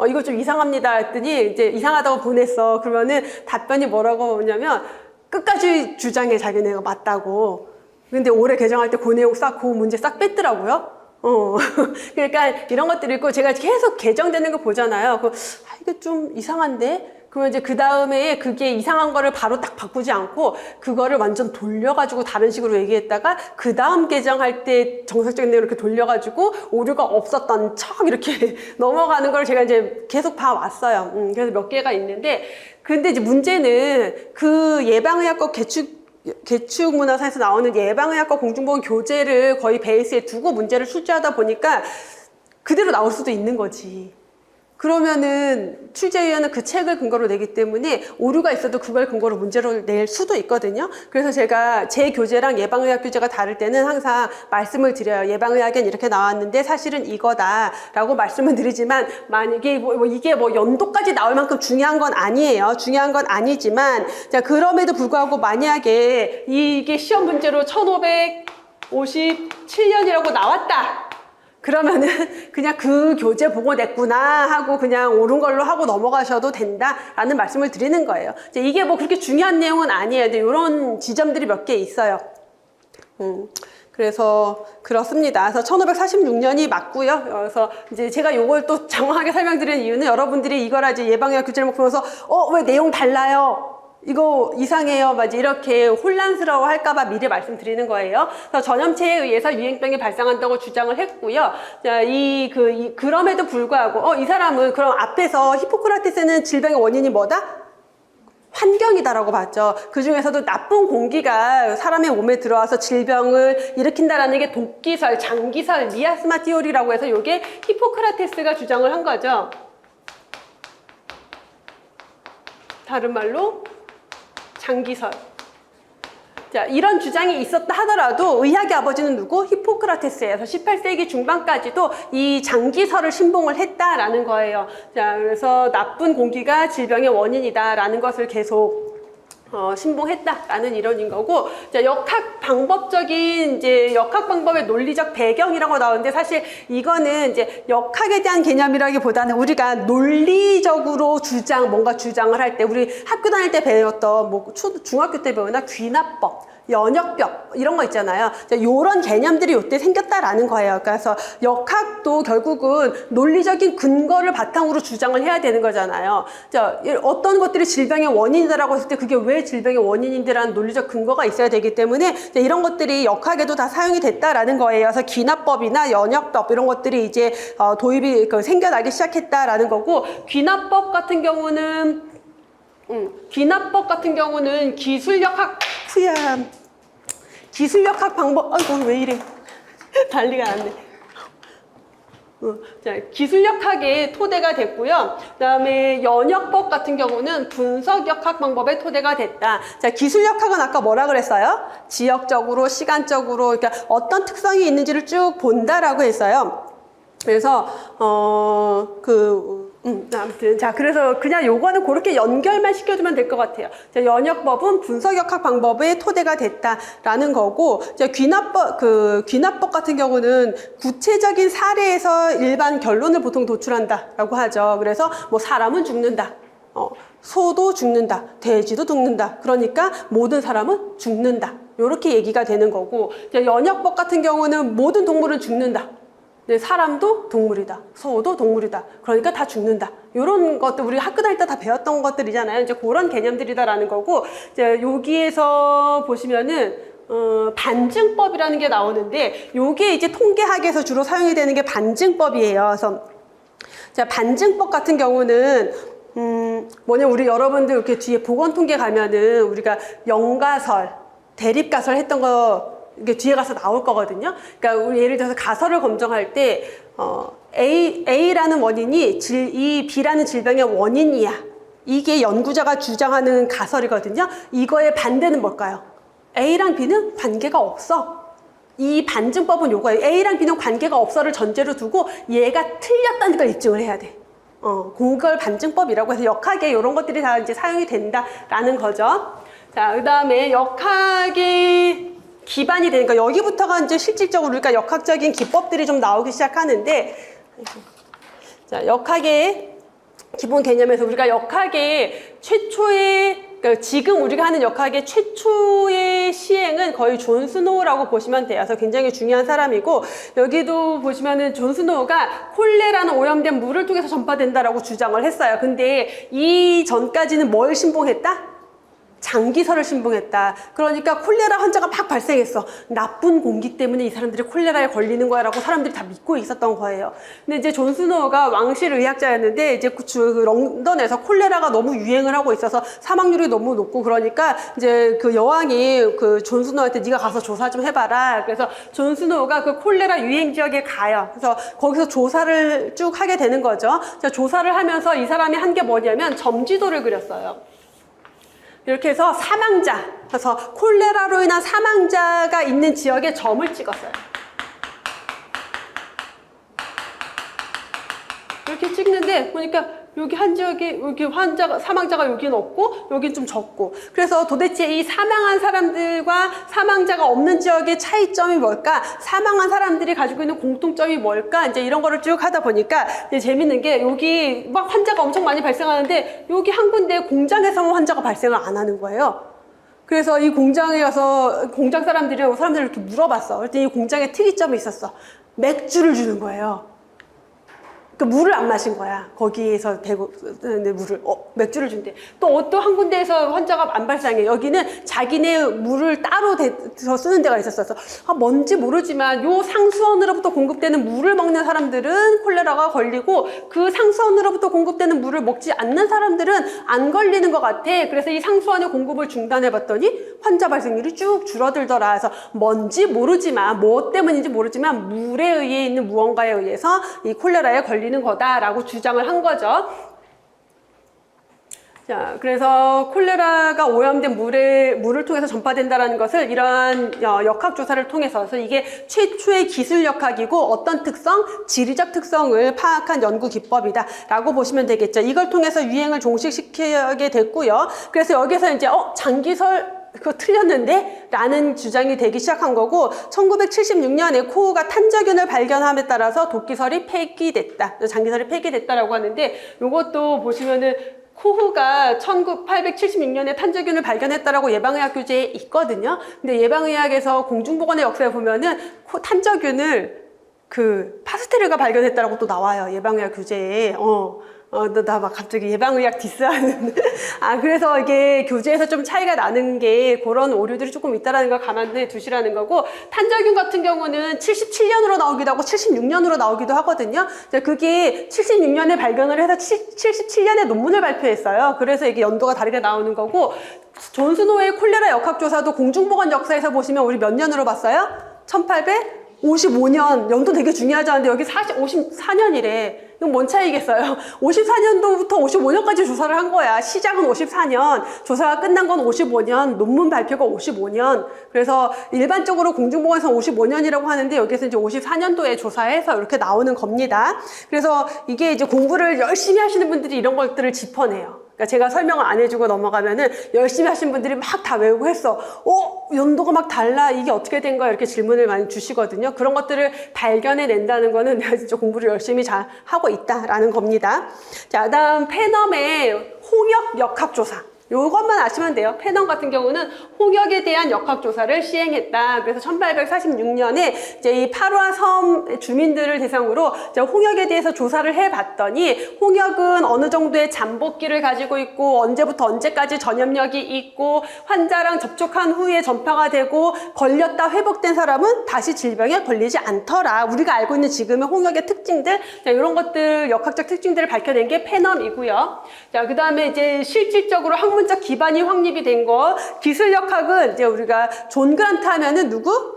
이거 좀 이상합니다 했더니 이제 이상하다고 보냈어. 그러면은 답변이 뭐라고 오냐면, 끝까지 주장해, 자기네가 맞다고. 근데 올해 개정할 때 그 내용 그 문제 싹 뺐더라고요. 그러니까 이런 것들이 있고, 제가 계속 개정되는 거 보잖아요. 이게 좀 이상한데? 그러면 이제 그 다음에 그게 이상한 거를 바로 딱 바꾸지 않고, 그거를 완전 돌려가지고 다른 식으로 얘기했다가, 그 다음 개정할 때 정상적인 내용을 이렇게 돌려가지고, 오류가 없었던 척 이렇게 넘어가는 걸 제가 이제 계속 봐왔어요. 그래서 몇 개가 있는데, 근데 이제 문제는 그 예방의학과 계축문화사에서 나오는 예방의학과 공중보건 교재를 거의 베이스에 두고 문제를 출제하다 보니까 그대로 나올 수도 있는 거지. 그러면은 출제위원은 그 책을 근거로 내기 때문에 오류가 있어도 그걸 근거로 문제를 낼 수도 있거든요. 그래서 제가 제 교재랑 예방의학 교재가 다를 때는 항상 말씀을 드려요. 예방의학엔 이렇게 나왔는데 사실은 이거다라고 말씀을 드리지만, 만약에 이게 연도까지 나올 만큼 중요한 건 아니에요. 중요한 건 아니지만, 자, 그럼에도 불구하고 만약에 이게 시험 문제로 1557년이라고 나왔다. 그러면은 그냥 그 교재 보고 냈구나 하고 그냥 옳은 걸로 하고 넘어가셔도 된다라는 말씀을 드리는 거예요. 이게 뭐 그렇게 중요한 내용은 아니에요. 근데 이런 지점들이 몇 개 있어요. 그래서 그렇습니다. 그래서 1546년이 맞고요. 그래서 이제 제가 요걸 또 장황하게 설명드리는 이유는 여러분들이 이걸 이제 예방의학 교재를 보면서 왜 내용 달라요? 이거 이상해요. 막 이렇게 혼란스러워 할까봐 미리 말씀드리는 거예요. 그래서 전염체에 의해서 유행병이 발생한다고 주장을 했고요. 자, 그럼에도 불구하고, 이 사람은 그럼 앞에서 히포크라테스는 질병의 원인이 뭐다? 환경이다라고 봤죠. 그 중에서도 나쁜 공기가 사람의 몸에 들어와서 질병을 일으킨다라는 게 독기설, 장기설, 미아스마 티오리라고 해서 이게 히포크라테스가 주장을 한 거죠. 다른 말로 장기설. 자, 이런 주장이 있었다 하더라도 의학의 아버지는 누구? 히포크라테스예요. 그래서 18세기 중반까지도 이 장기설을 신봉을 했다라는 거예요. 자, 그래서 나쁜 공기가 질병의 원인이다라는 것을 계속 신봉했다라는 이론인 거고, 자, 역학 방법의 논리적 배경이라고 나오는데, 사실 이거는 이제 역학에 대한 개념이라기보다는 우리가 논리적으로 뭔가 주장을 할 때, 우리 학교 다닐 때 배웠던 중학교 때 배우나 귀납법, 연역법 이런 거 있잖아요. 이런 개념들이 이때 생겼다라는 거예요. 그래서 역학도 결국은 논리적인 근거를 바탕으로 주장을 해야 되는 거잖아요. 자, 어떤 것들이 질병의 원인이다라고 했을 때 그게 왜 질병의 원인인데라는 논리적 근거가 있어야 되기 때문에 이런 것들이 역학에도 다 사용이 됐다라는 거예요. 그래서 귀납법이나 연역법 이런 것들이 이제 도입이 생겨나기 시작했다라는 거고, 귀납법 같은 경우는 기술역학 방법, 아이고 왜 이래 난리가 났네. 자, 기술역학의 토대가 됐고요. 그 다음에 연역법 같은 경우는 분석역학 방법의 토대가 됐다. 자, 기술역학은 아까 뭐라 그랬어요? 지역적으로, 시간적으로, 그러니까 어떤 특성이 있는지를 쭉 본다라고 했어요. 그래서 아무튼 자, 그래서 그냥 요거는 그렇게 연결만 시켜주면 될 것 같아요. 자, 연역법은 분석역학 방법의 토대가 됐다라는 거고, 자, 귀납법 같은 경우는 구체적인 사례에서 일반 결론을 보통 도출한다라고 하죠. 그래서 뭐 사람은 죽는다, 소도 죽는다, 돼지도 죽는다. 그러니까 모든 사람은 죽는다. 이렇게 얘기가 되는 거고, 자, 연역법 같은 경우는 모든 동물은 죽는다. 네, 사람도 동물이다. 소도 동물이다. 그러니까 다 죽는다. 이런 것들 우리 학교 다닐 때 다 배웠던 것들이잖아요. 이제 그런 개념들이다라는 거고, 이제 여기에서 보시면은 반증법이라는 게 나오는데, 요게 이제 통계학에서 주로 사용이 되는 게 반증법이에요. 그래서 자, 반증법 같은 경우는 우리 여러분들 이렇게 뒤에 보건통계 가면은 우리가 영가설, 대립가설 했던 거 이게 뒤에 가서 나올 거거든요. 그러니까 우리 예를 들어서 가설을 검정할 때 A라는 원인이 이 B라는 질병의 원인이야. 이게 연구자가 주장하는 가설이거든요. 이거의 반대는 뭘까요? A랑 B는 관계가 없어. 이 반증법은 요거예요. A랑 B는 관계가 없어를 전제로 두고 얘가 틀렸다는 걸 입증을 해야 돼. 그걸 반증법이라고 해서 역학에 이런 것들이 다 이제 사용이 된다라는 거죠. 자, 그 다음에 역학의 기반이 되니까 여기부터가 이제 실질적으로 우리가 역학적인 기법들이 좀 나오기 시작하는데, 자, 역학의 기본 개념에서 우리가 역학의 그러니까 지금 우리가 하는 역학의 최초의 시행은 거의 존 스노우라고 보시면 돼요. 그래서 굉장히 중요한 사람이고, 여기도 보시면은 존 스노우가 콜레라는 오염된 물을 통해서 전파된다라고 주장을 했어요. 근데 이 전까지는 뭘 신봉했다? 장기설을 신봉했다. 그러니까 콜레라 환자가 막 발생했어. 나쁜 공기 때문에 이 사람들이 콜레라에 걸리는 거야 라고 사람들이 다 믿고 있었던 거예요. 근데 이제 존 스노우가 왕실 의학자였는데 이제 그 런던에서 콜레라가 너무 유행을 하고 있어서 사망률이 너무 높고 그러니까 이제 그 여왕이 그 존 스노우한테 네가 가서 조사 좀 해봐라. 그래서 존 스노우가 그 콜레라 유행 지역에 가요. 그래서 거기서 조사를 쭉 하게 되는 거죠. 조사를 하면서 이 사람이 한 게 뭐냐면 점지도를 그렸어요. 이렇게 해서 사망자, 그래서 콜레라로 인한 사망자가 있는 지역에 점을 찍었어요. 이렇게 찍는데 보니까 여기 한 지역에 여기 사망자가 여기는 없고 여긴 좀 적고, 그래서 도대체 이 사망한 사람들과 사망자가 없는 지역의 차이점이 뭘까, 사망한 사람들이 가지고 있는 공통점이 뭘까, 이제 이런 거를 쭉 하다 보니까 이제 재밌는 게 여기 막 환자가 엄청 많이 발생하는데 여기 한 군데 공장에서만 환자가 발생을 안 하는 거예요. 그래서 이 공장에 가서 공장 사람들이 이렇게 물어봤어. 그랬더니 이 공장에 특이점이 있었어. 맥주를 주는 거예요. 그 물을 안 마신 거야. 거기에서 대고 물을 맥주를 준대. 또 한 군데에서 환자가 안 발생해. 여기는 자기네 물을 따로 대서 쓰는 데가 있었어. 뭔지 모르지만 요 상수원으로부터 공급되는 물을 먹는 사람들은 콜레라가 걸리고 그 상수원으로부터 공급되는 물을 먹지 않는 사람들은 안 걸리는 것 같아. 그래서 이 상수원의 공급을 중단해 봤더니 환자 발생률이 쭉 줄어들더라. 그래서 뭔지 모르지만 뭐 때문인지 모르지만 물에 의해 있는 무언가에 의해서 이 콜레라에 걸리는 거다라고 주장을 한 거죠. 자, 그래서 콜레라가 오염된 물을 통해서 전파된다는 것을 이러한 역학조사를 통해서, 그래서 이게 최초의 기술 역학이고 어떤 특성, 지리적 특성을 파악한 연구 기법이다 라고 보시면 되겠죠. 이걸 통해서 유행을 종식시키게 됐고요. 그래서 여기서 이제 장기설 그거 틀렸는데? 라는 주장이 되기 시작한 거고, 1976년에 코후가 탄저균을 발견함에 따라서 도끼설이 폐기됐다. 장기설이 폐기됐다라고 하는데, 이것도 보시면은 코후가 1876년에 탄저균을 발견했다라고 예방의학 교재에 있거든요. 근데 예방의학에서 공중보건의 역사에 보면은 탄저균을 파스테르가 발견했다라고 또 나와요. 예방의학 교재에. 나 막 갑자기 예방의학 디스하는. 그래서 이게 교재에서 좀 차이가 나는 게 그런 오류들이 조금 있다라는 걸 감안해 두시라는 거고, 탄저균 같은 경우는 77년으로 나오기도 하고 76년으로 나오기도 하거든요. 그게 76년에 발견을 해서 77년에 논문을 발표했어요. 그래서 이게 연도가 다르게 나오는 거고, 존 스노우의 콜레라 역학조사도 공중보건 역사에서 보시면 우리 몇 년으로 봤어요? 1855년. 연도 되게 중요하지 않은데 여기 54년이래. 이건 뭔 차이겠어요? 54년도부터 55년까지 조사를 한 거야. 시작은 54년, 조사가 끝난 건 55년, 논문 발표가 55년. 그래서 일반적으로 공중보건에서 55년이라고 하는데 여기서 이제 54년도에 조사해서 이렇게 나오는 겁니다. 그래서 이게 이제 공부를 열심히 하시는 분들이 이런 것들을 짚어내요. 그러니까 제가 설명을 안 해주고 넘어가면은 열심히 하신 분들이 막 다 외우고 했어. 연도가 막 달라. 이게 어떻게 된 거야? 이렇게 질문을 많이 주시거든요. 그런 것들을 발견해 낸다는 거는 내가 진짜 공부를 열심히 잘 하고 있다라는 겁니다. 자, 다음 페넘의 홍역 역학조사. 요것만 아시면 돼요. 페넘 같은 경우는 홍역에 대한 역학조사를 시행했다. 그래서 1846년에 이제 이 파루아 섬 주민들을 대상으로 이제 홍역에 대해서 조사를 해봤더니, 홍역은 어느 정도의 잠복기를 가지고 있고 언제부터 언제까지 전염력이 있고 환자랑 접촉한 후에 전파가 되고 걸렸다 회복된 사람은 다시 질병에 걸리지 않더라. 우리가 알고 있는 지금의 홍역의 특징들, 자, 이런 것들, 역학적 특징들을 밝혀낸 게 페넘이고요. 자, 그 다음에 이제 실질적으로 학문적 기반이 확립이 된 거, 기술역학은 이제 우리가 존 그란트 하면은 누구?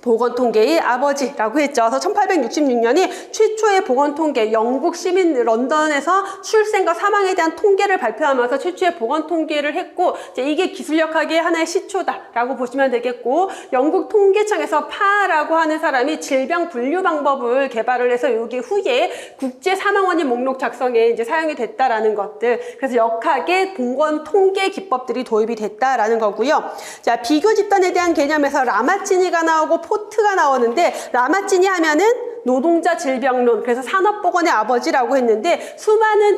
보건통계의 아버지라고 했죠. 그래서 1866년이 최초의 보건통계, 영국 시민 런던에서 출생과 사망에 대한 통계를 발표하면서 최초의 보건통계를 했고, 이제 이게 기술역학의 하나의 시초다라고 보시면 되겠고, 영국 통계청에서 파라고 하는 사람이 질병 분류 방법을 개발을 해서 여기 후에 국제 사망원인 목록 작성에 이제 사용이 됐다라는 것들. 그래서 역학의 보건통계 기법들이 도입이 됐다라는 거고요. 자, 비교 집단에 대한 개념에서 라마치니가 나오고 포트가 나오는데, 라마치니 하면은 노동자 질병론, 그래서 산업보건의 아버지라고 했는데, 수많은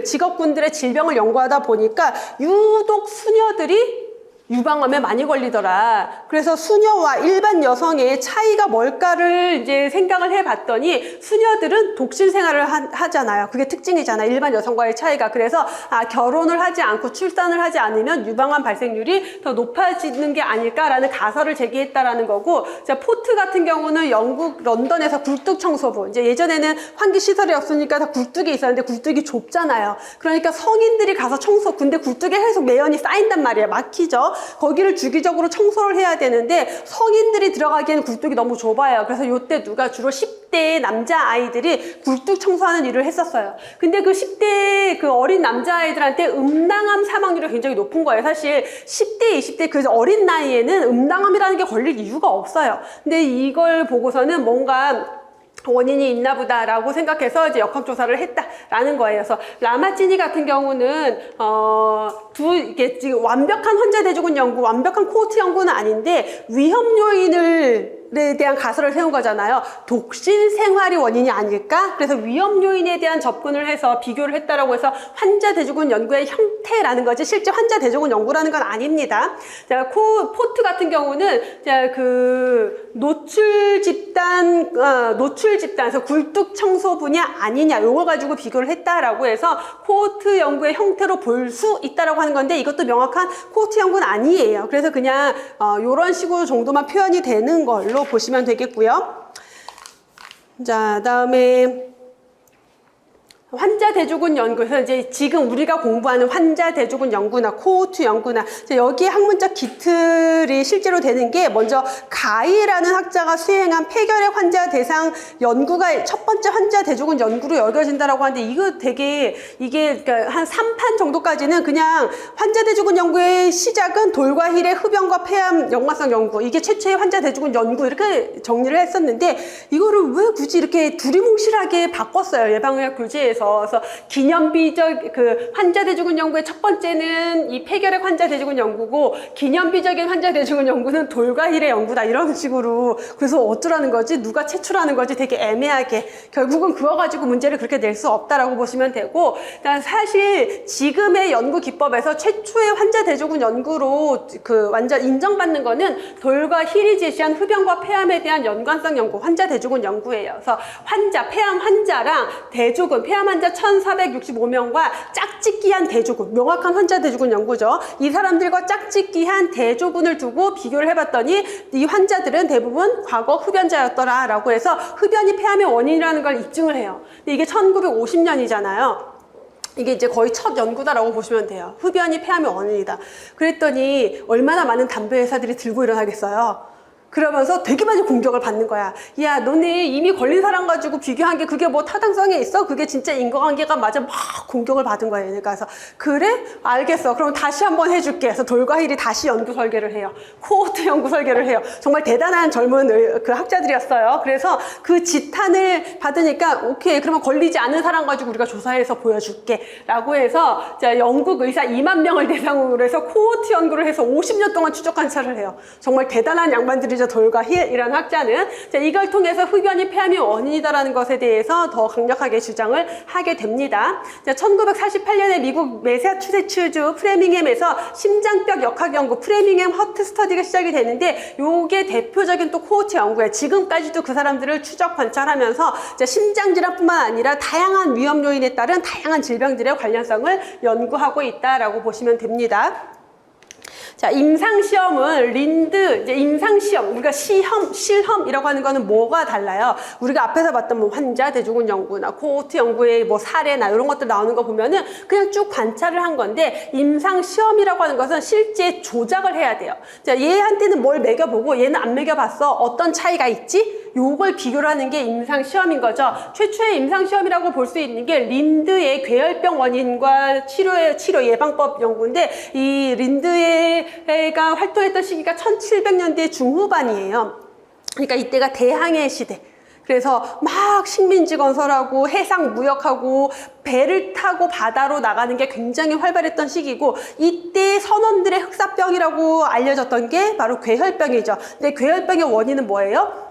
직업군들의 질병을 연구하다 보니까 유독 수녀들이 유방암에 많이 걸리더라. 그래서 수녀와 일반 여성의 차이가 뭘까를 이제 생각을 해봤더니 수녀들은 독신 생활을 하잖아요. 그게 특징이잖아요. 일반 여성과의 차이가. 그래서 결혼을 하지 않고 출산을 하지 않으면 유방암 발생률이 더 높아지는 게 아닐까라는 가설을 제기했다라는 거고, 자, 포트 같은 경우는 영국 런던에서 굴뚝 청소부. 이제 예전에는 환기 시설이 없으니까 다 굴뚝이 있었는데 굴뚝이 좁잖아요. 그러니까 성인들이 가서 근데 굴뚝에 계속 매연이 쌓인단 말이에요. 막히죠. 거기를 주기적으로 청소를 해야 되는데 성인들이 들어가기에는 굴뚝이 너무 좁아요. 그래서 요때 누가 주로 10대의 남자아이들이 굴뚝 청소하는 일을 했었어요. 근데 그 10대 그 어린 남자아이들한테 음낭암 사망률이 굉장히 높은 거예요. 사실 10대, 20대 그 어린 나이에는 음낭암이라는 게 걸릴 이유가 없어요. 근데 이걸 보고서는 뭔가 원인이 있나 보다라고 생각해서 이제 역학조사를 했다라는 거예요. 그래서 라마찌니 같은 경우는 이게 지금 완벽한 환자 대조군 연구, 완벽한 코호트 연구는 아닌데 위험 요인에 대한 가설을 세운 거잖아요. 독신 생활이 원인이 아닐까? 그래서 위험 요인에 대한 접근을 해서 비교를 했다라고 해서 환자 대조군 연구의 형태라는 거지 실제 환자 대조군 연구라는 건 아닙니다. 자, 포트 같은 경우는 자, 그 노출 집단에서 굴뚝 청소부냐 아니냐 요걸 가지고 비교를 했다라고 해서 코호트 연구의 형태로 볼 수 있다라고 하는 건데 이것도 명확한 코호트 연구는 아니에요. 그래서 그냥 요런 식으로 정도만 표현이 되는 걸로 보시면 되겠고요. 자, 다음에 환자 대조군 연구에서 이제 지금 우리가 공부하는 환자 대조군 연구나 코호트 연구나 여기에 학문적 기틀이 실제로 되는 게 먼저 가이라는 학자가 수행한 폐결핵 환자 대상 연구가 첫 번째 환자 대조군 연구로 여겨진다라고 하는데 이거 되게 이게 그러니까 한 3판 정도까지는 그냥 환자 대조군 연구의 시작은 돌과 힐의 흡연과 폐암 연관성 연구 이게 최초의 환자 대조군 연구 이렇게 정리를 했었는데 이거를 왜 굳이 이렇게 두리뭉실하게 바꿨어요 예방의학 교재에서. 그래서 기념비적 그 환자 대조군 연구의 첫 번째는 이 폐결핵 환자 대조군 연구고 기념비적인 환자 대조군 연구는 돌과 힐의 연구다 이런 식으로 그래서 어쩌라는 거지 누가 최초라는 거지 되게 애매하게 결국은 그거 가지고 문제를 그렇게 낼 수 없다라고 보시면 되고 사실 지금의 연구 기법에서 최초의 환자 대조군 연구로 그 완전 인정받는 거는 돌과 힐이 제시한 흡연과 폐암에 대한 연관성 연구 환자 대조군 연구예요. 그래서 폐암 환자랑 대조군 폐암 환자 1465명과 짝짓기한 대조군, 명확한 환자 대조군 연구죠. 이 사람들과 짝짓기한 대조군을 두고 비교를 해봤더니 이 환자들은 대부분 과거 흡연자였더라라고 해서 흡연이 폐암의 원인이라는 걸 입증을 해요. 근데 이게 1950년이잖아요. 이게 이제 거의 첫 연구다라고 보시면 돼요. 흡연이 폐암의 원인이다. 그랬더니 얼마나 많은 담배 회사들이 들고 일어나겠어요. 그러면서 되게 많이 공격을 받는 거야. 야, 너네 이미 걸린 사람 가지고 비교한 게 그게 뭐 타당성이 있어? 그게 진짜 인과관계가 맞아? 막 공격을 받은 거예요. 그래서 그래? 알겠어. 그럼 다시 한번 해줄게. 그래서 돌과 힐이 다시 연구 설계를 해요. 코호트 연구 설계를 해요. 정말 대단한 젊은 그 학자들이었어요. 그래서 그 지탄을 받으니까 오케이. 그러면 걸리지 않은 사람 가지고 우리가 조사해서 보여줄게. 라고 해서 자, 영국 의사 2만 명을 대상으로 해서 코호트 연구를 해서 50년 동안 추적 관찰을 해요. 정말 대단한 양반들이죠. 돌과 힐이라는 학자는 자, 이걸 통해서 흡연이 폐암의 원인이다라는 것에 대해서 더 강력하게 주장을 하게 됩니다. 자, 1948년에 미국 매사추세츠주 프레밍햄에서 심장벽 역학 연구 프레밍햄 허트 스터디가 시작이 되는데 요게 대표적인 또 코호트 연구예요. 지금까지도 그 사람들을 추적 관찰하면서 자, 심장질환뿐만 아니라 다양한 위험 요인에 따른 다양한 질병들의 관련성을 연구하고 있다라고 보시면 됩니다. 자, 임상시험은 이제 임상시험, 우리가 실험이라고 하는 거는 뭐가 달라요? 우리가 앞에서 봤던 뭐 환자 대조군 연구나 코호트 연구의 뭐 사례나 이런 것들 나오는 거 보면은 그냥 쭉 관찰을 한 건데 임상시험이라고 하는 것은 실제 조작을 해야 돼요. 자, 얘한테는 뭘 매겨보고 얘는 안 매겨봤어. 어떤 차이가 있지? 요걸 비교를 하는 게 임상시험인 거죠. 최초의 임상시험이라고 볼 수 있는 게 린드의 괴혈병 원인과 치료 예방법 연구인데 이 린드가 활동했던 시기가 1700년대 중후반이에요. 그러니까 이때가 대항해 시대. 그래서 막 식민지 건설하고 해상 무역하고 배를 타고 바다로 나가는 게 굉장히 활발했던 시기고 이때 선원들의 흑사병이라고 알려졌던 게 바로 괴혈병이죠. 근데 괴혈병의 원인은 뭐예요?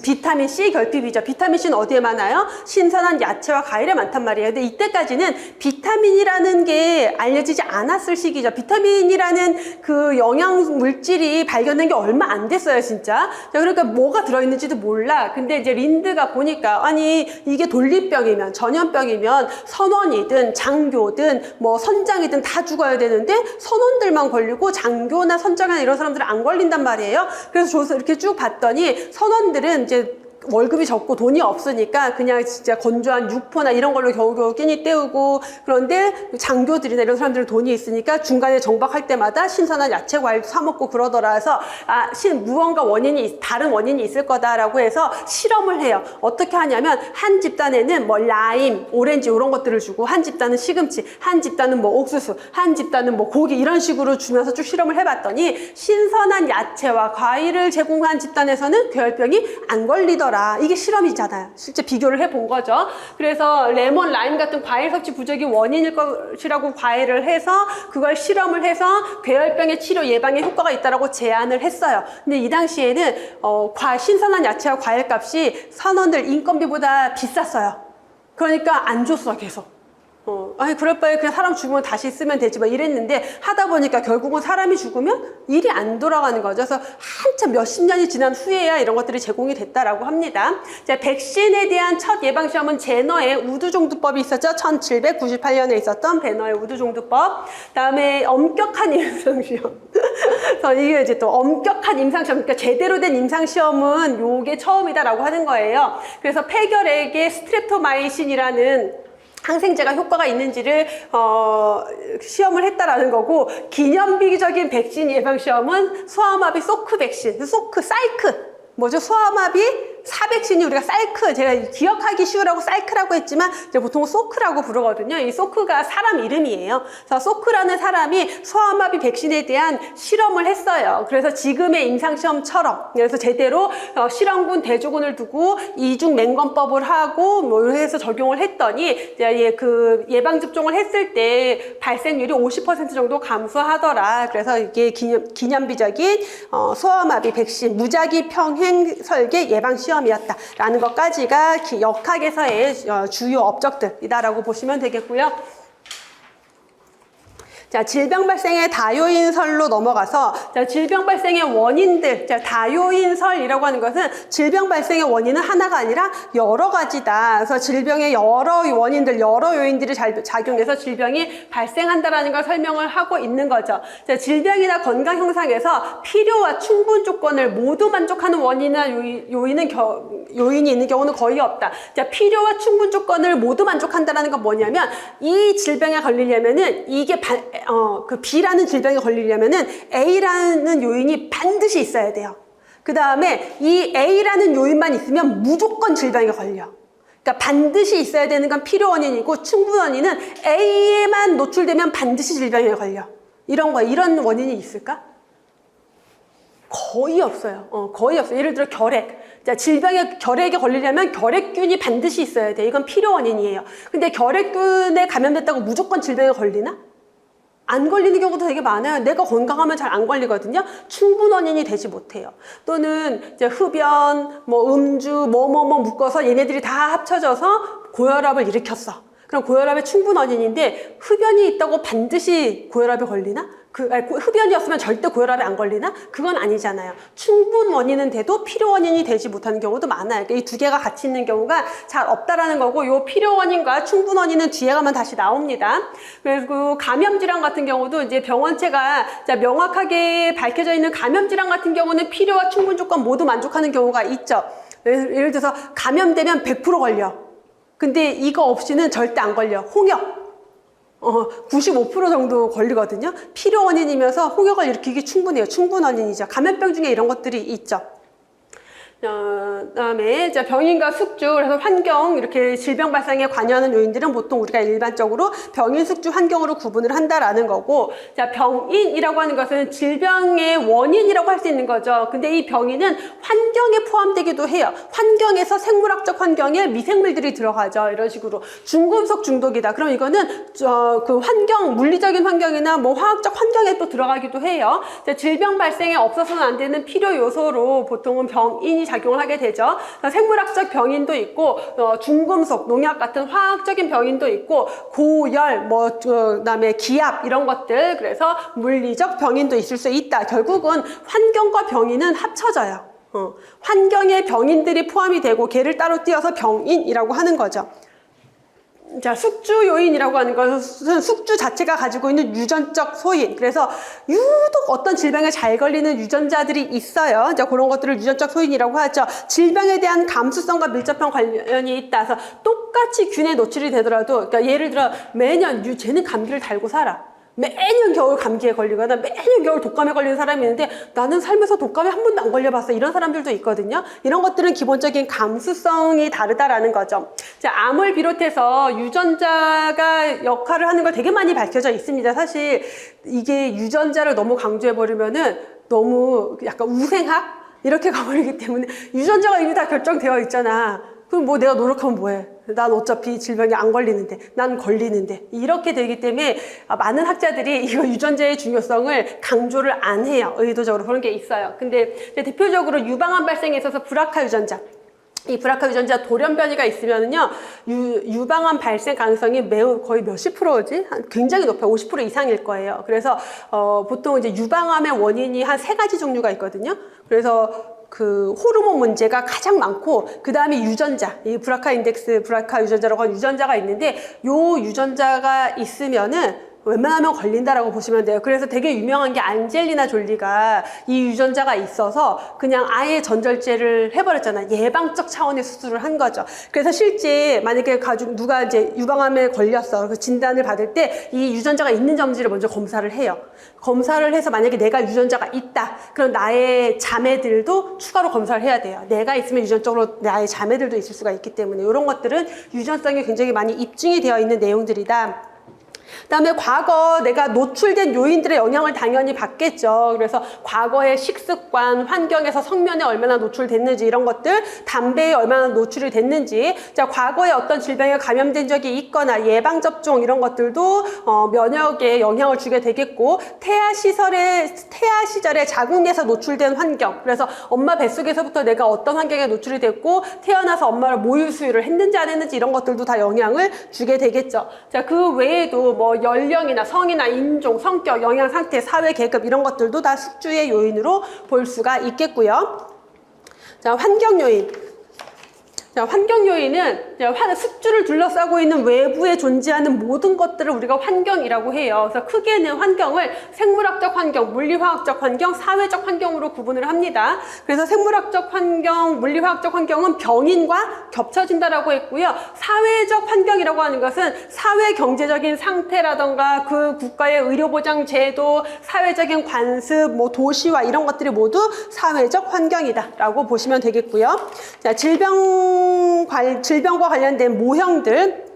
비타민 C 결핍이죠. 비타민 C는 어디에 많아요? 신선한 야채와 과일에 많단 말이에요. 근데 이때까지는 비타민이라는 게 알려지지 않았을 시기죠. 비타민이라는 그 영양 물질이 발견된 게 얼마 안 됐어요, 진짜. 자, 그러니까 뭐가 들어있는지도 몰라. 근데 이제 린드가 보니까 아니 이게 돌리병이면 전염병이면 선원이든 장교든 뭐 선장이든 다 죽어야 되는데 선원들만 걸리고 장교나 선장이나 이런 사람들은 안 걸린단 말이에요. 그래서 줘서 이렇게 쭉 봤더니 선원들은 이제 월급이 적고 돈이 없으니까 그냥 진짜 건조한 육포나 이런 걸로 겨우겨우 끼니 때우고, 그런데 장교들이나 이런 사람들은 돈이 있으니까 중간에 정박할 때마다 신선한 야채 과일 사 먹고 그러더라 해서 무언가 다른 원인이 있을 거다라고 해서 실험을 해요. 어떻게 하냐면 한 집단에는 뭐 라임, 오렌지 이런 것들을 주고, 한 집단은 시금치, 한 집단은 뭐 옥수수, 한 집단은 뭐 고기 이런 식으로 주면서 쭉 실험을 해봤더니 신선한 야채와 과일을 제공한 집단에서는 괴혈병이 안 걸리더라. 이게 실험이잖아요. 실제 비교를 해본 거죠. 그래서 레몬, 라임 같은 과일 섭취 부족이 원인일 것이라고 과외를 해서 그걸 실험을 해서 괴혈병의 치료 예방에 효과가 있다라고 제안을 했어요. 근데 이 당시에는 신선한 야채와 과일 값이 선원들 인건비보다 비쌌어요. 그러니까 안 줬어, 계속. 아니 그럴 바에 그냥 사람 죽으면 다시 쓰면 되지 뭐 이랬는데, 하다 보니까 결국은 사람이 죽으면 일이 안 돌아가는 거죠. 그래서 한참 몇십 년이 지난 후에야 이런 것들이 제공이 됐다라고 합니다. 자, 백신에 대한 첫 예방시험은 제너의 우두종두법이 있었죠. 1798년에 있었던 베너의 우두종두법. 다음에 엄격한 임상시험. 그래서 이게 이제 또 엄격한 임상시험, 그러니까 제대로 된 임상시험은 요게 처음이다라고 하는 거예요. 그래서 폐결핵에 스트랩토마이신이라는 항생제가 효과가 있는지를 시험을 했다라는 거고, 기념비적인 백신 예방 시험은 소아마비 소크 백신, 사이크 뭐죠? 소아마비 사백신이 우리가 사이크, 제가 기억하기 쉬우라고 사이크라고 했지만 이제 보통 소크라고 부르거든요. 이 소크가 사람 이름이에요. 그래서 소크라는 사람이 소아마비 백신에 대한 실험을 했어요. 그래서 지금의 임상시험처럼, 그래서 제대로 실험군 대조군을 두고 이중 맹검법을 하고 뭐 해서 적용을 했더니 그 예방접종을 했을 때 발생률이 50% 정도 감소하더라. 그래서 이게 기념비적인 소아마비 백신 무작위 평행 설계 예방 시험이었다라는 것까지가 역학에서의 주요 업적들이다라고 보시면 되겠고요. 자, 질병 발생의 다요인설로 넘어가서, 자, 질병 발생의 원인들. 자, 다요인설이라고 하는 것은 질병 발생의 원인은 하나가 아니라 여러 가지다. 그래서 질병의 여러 원인들, 여러 요인들이 작용해서 질병이 발생한다라는 걸 설명을 하고 있는 거죠. 자, 질병이나 건강 형상에서 필요와 충분 조건을 모두 만족하는 원인이나 요인이 있는 경우는 거의 없다. 자, 필요와 충분 조건을 모두 만족한다라는 건 뭐냐면, 이 질병에 걸리려면은 이게 그 B라는 질병에 걸리려면은 A라는 요인이 반드시 있어야 돼요. 그 다음에 이 A라는 요인만 있으면 무조건 질병에 걸려. 그러니까 반드시 있어야 되는 건 필요 원인이고, 충분 원인은 A에만 노출되면 반드시 질병에 걸려. 이런 원인이 있을까? 거의 없어요. 거의 없어요. 예를 들어 결핵. 자, 결핵에 걸리려면 결핵균이 반드시 있어야 돼. 이건 필요 원인이에요. 근데 결핵균에 감염됐다고 무조건 질병에 걸리나? 안 걸리는 경우도 되게 많아요. 내가 건강하면 잘 안 걸리거든요. 충분 원인이 되지 못해요. 또는 이제 흡연, 뭐 음주, 묶어서 얘네들이 다 합쳐져서 고혈압을 일으켰어. 그럼 고혈압의 충분 원인인데, 흡연이 있다고 반드시 고혈압에 걸리나? 흡연이었으면 절대 고혈압에 안 걸리나? 그건 아니잖아요. 충분 원인은 돼도 필요 원인이 되지 못하는 경우도 많아요. 이 두 개가 같이 있는 경우가 잘 없다라는 거고, 요 필요 원인과 충분 원인은 뒤에 가면 다시 나옵니다. 그리고 감염 질환 같은 경우도 이제 병원체가 명확하게 밝혀져 있는 감염 질환 같은 경우는 필요와 충분 조건 모두 만족하는 경우가 있죠. 예를 들어서 감염되면 100% 걸려. 근데 이거 없이는 절대 안 걸려. 홍역. 95% 정도 걸리거든요. 필요 원인이면서 홍역을 일으키기 충분해요. 충분 원인이죠. 감염병 중에 이런 것들이 있죠. 그다음에 병인과 숙주, 그래서 환경, 이렇게 질병 발생에 관여하는 요인들은 보통 우리가 일반적으로 병인, 숙주, 환경으로 구분을 한다라는 거고, 자, 병인이라고 하는 것은 질병의 원인이라고 할 수 있는 거죠. 근데 이 병인은 환경에 포함되기도 해요. 환경에서 생물학적 환경에 미생물들이 들어가죠. 이런 식으로 중금속 중독이다. 그럼 이거는 그 환경, 물리적인 환경이나 뭐 화학적 환경에 또 들어가기도 해요. 자, 질병 발생에 없어서는 안 되는 필요 요소로 보통은 병인이 작용을 하게 되죠. 생물학적 병인도 있고 중금속, 농약 같은 화학적인 병인도 있고 고열, 그다음에 기압 이런 것들, 그래서 물리적 병인도 있을 수 있다. 결국은 환경과 병인은 합쳐져요. 환경의 병인들이 포함이 되고 걔를 따로 띄어서 병인이라고 하는 거죠. 자, 숙주 요인이라고 하는 것은 숙주 자체가 가지고 있는 유전적 소인. 그래서 유독 어떤 질병에 잘 걸리는 유전자들이 있어요. 자, 그런 것들을 유전적 소인이라고 하죠. 질병에 대한 감수성과 밀접한 관련이 있다. 그래서 똑같이 균에 노출이 되더라도, 그러니까 예를 들어 매년 쟤는 감기를 달고 살아. 매년 겨울 감기에 걸리거나 매년 겨울 독감에 걸리는 사람이 있는데 나는 살면서 독감에 한 번도 안 걸려봤어. 이런 사람들도 있거든요. 이런 것들은 기본적인 감수성이 다르다라는 거죠. 자, 암을 비롯해서 유전자가 역할을 하는 걸 되게 많이 밝혀져 있습니다. 사실 이게 유전자를 너무 강조해버리면은 너무 약간 우생학? 이렇게 가버리기 때문에 유전자가 이미 다 결정되어 있잖아. 그럼 뭐 내가 노력하면 뭐해? 난 어차피 질병에 안 걸리는데, 난 걸리는데. 이렇게 되기 때문에 많은 학자들이 이거 유전자의 중요성을 강조를 안 해요. 의도적으로 그런 게 있어요. 근데 대표적으로 유방암 발생에 있어서 브라카 유전자. 이 브라카 유전자 돌연변이가 있으면은요, 유방암 발생 가능성이 매우 거의 몇십 프로지? 굉장히 높아요. 50% 이상일 거예요. 그래서, 보통 이제 유방암의 원인이 한 3가지 종류가 있거든요. 그래서 그 호르몬 문제가 가장 많고, 그 다음에 유전자, 이 브라카 인덱스, 브라카 유전자라고 하는 유전자가 있는데, 요 유전자가 있으면은 웬만하면 걸린다라고 보시면 돼요. 그래서 되게 유명한 게 안젤리나 졸리가 이 유전자가 있어서 그냥 아예 전절제를 해버렸잖아. 예방적 차원의 수술을 한 거죠. 그래서 실제 만약에 누가 이제 유방암에 걸렸어. 그 진단을 받을 때 이 유전자가 있는지를 먼저 검사를 해요. 검사를 해서 만약에 내가 유전자가 있다. 그럼 나의 자매들도 추가로 검사를 해야 돼요. 내가 있으면 유전적으로 나의 자매들도 있을 수가 있기 때문에 이런 것들은 유전성이 굉장히 많이 입증이 되어 있는 내용들이다. 그다음에 과거 내가 노출된 요인들의 영향을 당연히 받겠죠. 그래서 과거의 식습관, 환경에서 성면에 얼마나 노출됐는지 이런 것들, 담배에 얼마나 노출이 됐는지, 자, 과거에 어떤 질병에 감염된 적이 있거나 예방접종 이런 것들도 면역에 영향을 주게 되겠고, 태아 시절에 자궁내에서 노출된 환경, 그래서 엄마 뱃속에서부터 내가 어떤 환경에 노출이 됐고 태어나서 엄마를 모유 수유를 했는지 안 했는지 이런 것들도 다 영향을 주게 되겠죠. 자, 그 외에도 뭐 연령이나 성이나 인종, 성격, 영양 상태, 사회 계급 이런 것들도 다 숙주의 요인으로 볼 수가 있겠고요. 자, 환경 요인. 자, 환경 요인은 숙주를 둘러싸고 있는 외부에 존재하는 모든 것들을 우리가 환경이라고 해요. 그래서 크게는 환경을 생물학적 환경, 물리화학적 환경, 사회적 환경으로 구분을 합니다. 그래서 생물학적 환경, 물리화학적 환경은 병인과 겹쳐진다라고 했고요. 사회적 환경이라고 하는 것은 사회 경제적인 상태라던가 그 국가의 의료보장 제도, 사회적인 관습, 뭐 도시화 이런 것들이 모두 사회적 환경이다라고 보시면 되겠고요. 자, 질병과 관련된 모형들,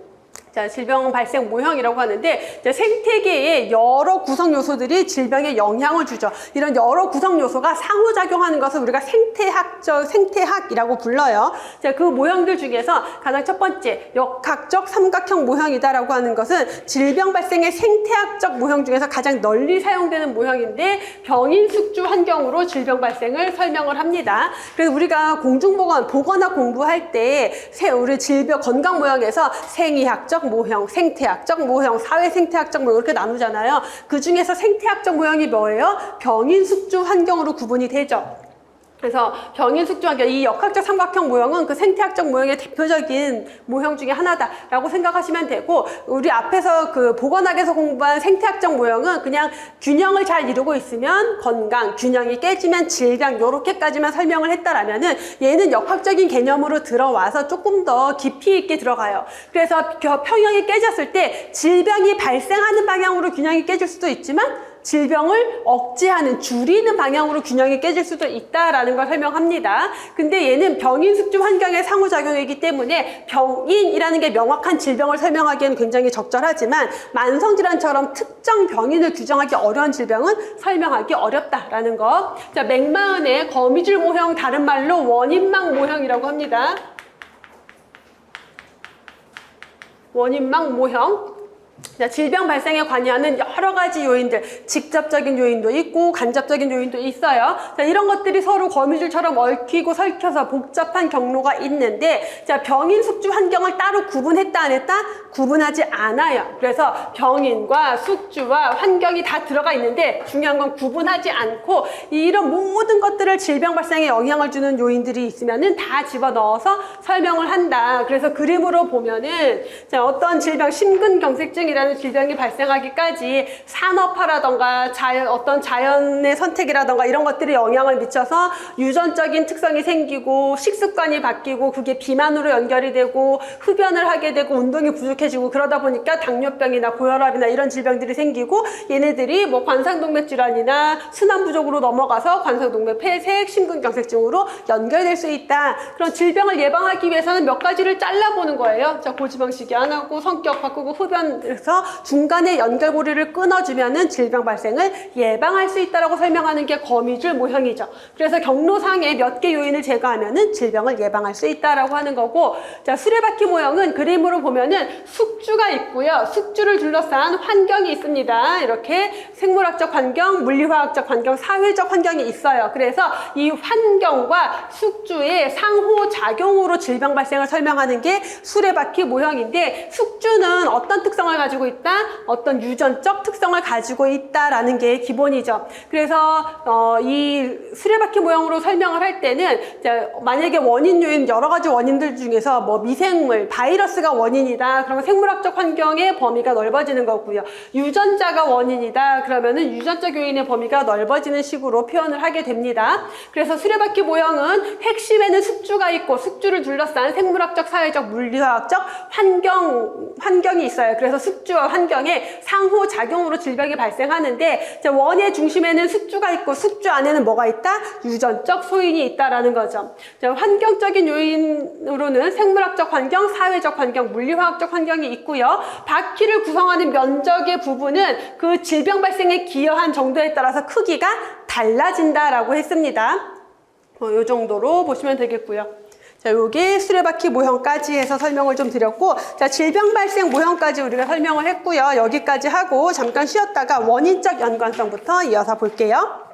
자, 질병 발생 모형이라고 하는데, 생태계의 여러 구성 요소들이 질병에 영향을 주죠. 이런 여러 구성 요소가 상호작용하는 것을 우리가 생태학이라고 불러요. 자, 그 모형들 중에서 가장 첫 번째, 역학적 삼각형 모형이다라고 하는 것은 질병 발생의 생태학적 모형 중에서 가장 널리 사용되는 모형인데, 병인 숙주 환경으로 질병 발생을 설명을 합니다. 그래서 우리가 보건학 공부할 때 우리 질병 건강 모형에서 생의학적 모형, 생태학적 모형, 사회생태학적 모형 이렇게 나누잖아요. 그 중에서 생태학적 모형이 뭐예요? 병인 숙주 환경으로 구분이 되죠. 그래서 병인 숙주 환경, 이 역학적 삼각형 모형은 그 생태학적 모형의 대표적인 모형 중에 하나다라고 생각하시면 되고, 우리 앞에서 그 보건학에서 공부한 생태학적 모형은 그냥 균형을 잘 이루고 있으면 건강, 균형이 깨지면 질병, 요렇게까지만 설명을 했다라면은 얘는 역학적인 개념으로 들어와서 조금 더 깊이 있게 들어가요. 그래서 평형이 깨졌을 때 질병이 발생하는 방향으로 균형이 깨질 수도 있지만 질병을 억제하는, 줄이는 방향으로 균형이 깨질 수도 있다라는 걸 설명합니다. 근데 얘는 병인 숙주 환경의 상호작용이기 때문에 병인이라는 게 명확한 질병을 설명하기에는 굉장히 적절하지만 만성질환처럼 특정 병인을 규정하기 어려운 질병은 설명하기 어렵다라는 거. 자, 맥마은의 거미줄 모형, 다른 말로 원인막 모형이라고 합니다. 원인막 모형. 자, 질병 발생에 관여하는 여러 가지 요인들, 직접적인 요인도 있고 간접적인 요인도 있어요. 자, 이런 것들이 서로 거미줄처럼 얽히고 설켜서 복잡한 경로가 있는데, 자, 병인 숙주 환경을 따로 구분했다 안 했다? 구분하지 않아요. 그래서 병인과 숙주와 환경이 다 들어가 있는데 중요한 건 구분하지 않고 이런 모든 것들을 질병 발생에 영향을 주는 요인들이 있으면은 다 집어넣어서 설명을 한다. 그래서 그림으로 보면은, 자, 어떤 질병, 심근경색증이라는 질병이 발생하기까지 산업화라던가 어떤 자연의 선택이라던가 이런 것들이 영향을 미쳐서 유전적인 특성이 생기고 식습관이 바뀌고 그게 비만으로 연결이 되고 흡연을 하게 되고 운동이 부족해지고 그러다 보니까 당뇨병이나 고혈압이나 이런 질병들이 생기고 얘네들이 뭐 관상동맥 질환이나 순환 부족으로 넘어가서 관상동맥 폐색, 심근경색증으로 연결될 수 있다. 그런 질병을 예방하기 위해서는 몇 가지를 잘라보는 거예요. 자, 고지방식이 안 하고 성격 바꾸고 흡연해서 중간에 연결고리를 끊어주면은 질병 발생을 예방할 수 있다라고 설명하는 게 거미줄 모형이죠. 그래서 경로상에 몇 개 요인을 제거하면은 질병을 예방할 수 있다라고 하는 거고, 자, 수레바퀴 모형은 그림으로 보면은 숙주가 있고요. 숙주를 둘러싼 환경이 있습니다. 이렇게 생물학적 환경, 물리화학적 환경, 사회적 환경이 있어요. 그래서 이 환경과 숙주의 상호작용으로 질병 발생을 설명하는 게 수레바퀴 모형인데, 숙주는 어떤 특성을 가지고 있다? 어떤 유전적 특성을 가지고 있다라는 게 기본이죠. 그래서 이 수레바퀴 모형으로 설명을 할 때는, 만약에 원인 요인 여러 가지 원인들 중에서 뭐 미생물, 바이러스가 원인이다. 그러면 생물학적 환경의 범위가 넓어지는 거고요. 유전자가 원인이다. 그러면은 유전적 요인의 범위가 넓어지는 식으로 표현을 하게 됩니다. 그래서 수레바퀴 모형은 핵심에는 숙주가 있고 숙주를 둘러싼 생물학적, 사회적, 물리화학적 환경이 있어요. 그래서 숙주와 환경의 상호작용으로 질병이 발생하는데, 원의 중심에는 숙주가 있고 숙주 안에는 뭐가 있다? 유전적 소인이 있다라는 거죠. 환경적인 요인으로는 생물학적 환경, 사회적 환경, 물리화학적 환경이 있고요. 바퀴를 구성하는 면적의 부분은 그 질병 발생에 기여한 정도에 따라서 크기가 달라진다라고 했습니다. 이 정도로 보시면 되겠고요. 자, 요게 수레바퀴 모형까지 해서 설명을 좀 드렸고, 자, 질병 발생 모형까지 우리가 설명을 했고요. 여기까지 하고 잠깐 쉬었다가 원인적 연관성부터 이어서 볼게요.